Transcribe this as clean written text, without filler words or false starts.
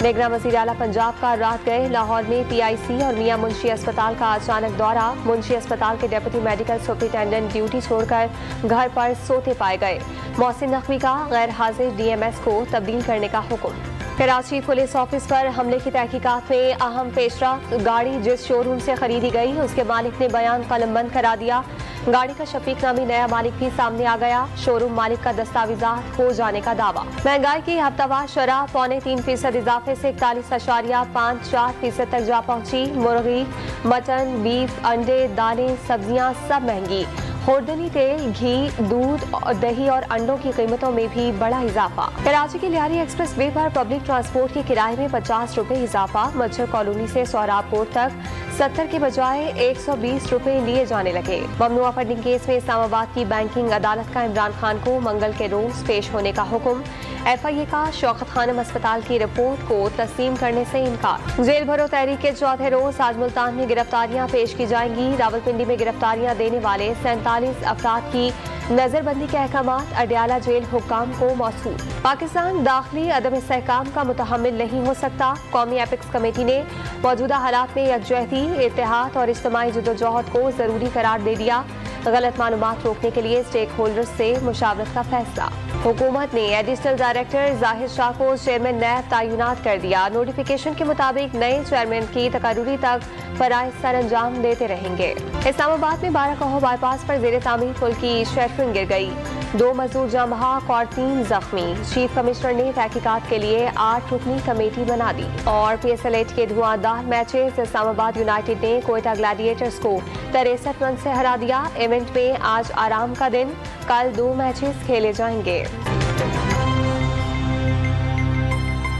निगरान वज़ीर आला पंजाब का रात गए लाहौर में PIC और मियां मुंशी अस्पताल का अचानक दौरा। मुंशी अस्पताल के डिप्टी मेडिकल सुपरिटेंडेंट ड्यूटी छोड़कर घर पर सोते पाए गए। मोहसिन नकवी का गैर हाजिर DMS को तब्दील करने का हुक्म। कराची पुलिस ऑफिस पर हमले की तहकीकात में अहम पेशरफ्त। गाड़ी जिस शोरूम से खरीदी गई उसके मालिक ने बयान कलमबंद करा दिया। गाड़ी का शफीक नामी नया मालिक भी सामने आ गया। शोरूम मालिक का दस्तावेजात खो जाने का दावा। महंगाई की हफ्तावार शरह 3.25% इजाफे से 41.54% तक जा पहुंची। मुर्गी, मटन, बीफ, अंडे, दालें, सब्जियां सब महंगी। खुर्दनी तेल, घी, दूध, दही और अंडों की कीमतों में भी बड़ा इजाफा। कराची के लियारी एक्सप्रेस वे पर पब्लिक ट्रांसपोर्ट के किराए में 50 रुपए इजाफा। मच्छर कॉलोनी से सोहराबकोट तक 70 के बजाय 120 रुपए लिए जाने लगे। ममनुआ फंडिंग केस में इस्लामाबाद की बैंकिंग अदालत का इमरान खान को मंगल के रोज पेश होने का हुक्म। FIA का शौकत खानम अस्पताल की रिपोर्ट को तस्लीम करने से इनकार। जेल भरो तहरीक के चौथे रोज आज मुल्तान में गिरफ्तारियां पेश की जाएंगी। रावलपिंडी में गिरफ्तारियां देने वाले 47 अफराद की नजरबंदी के अहकामात अडयाला जेल हुक्काम को मौसूल। पाकिस्तान दाखिली अदम इस्तेहकाम का मुतहम्मिल नहीं हो सकता। कौमी एपिक्स कमेटी ने मौजूदा हालात में यकजहती, इत्तेहाद और इज्तिमाई जद्दोजहद को जरूरी करार दे दिया। गलत मालूमात रोकने के लिए स्टेक होल्डर्स से मुशावरत का फैसला। हुकूमत ने एडिशनल डायरेक्टर जाहिद शाह को चेयरमैन नैब तैनात कर दिया। नोटिफिकेशन के मुताबिक नए चेयरमैन की तकर्रुरी तक फराइज सर अंजाम देते रहेंगे। इस्लामाबाद में 12 कहो बाईपास पर जेर तामीर पुल की शेल्टरिंग गिर गई। 2 मजदूर जाँ बहक और 3 जख्मी। चीफ कमिश्नर ने तहकीकात के लिए 8 रुकनी कमेटी बना दी। और PSL 8 के धुआंधार मैचेस। इस्लामाबाद यूनाइटेड ने कोयटा ग्लैडिएटर्स को 63 रन से हरा दिया। इवेंट में आज आराम का दिन, कल 2 मैचेस खेले जाएंगे।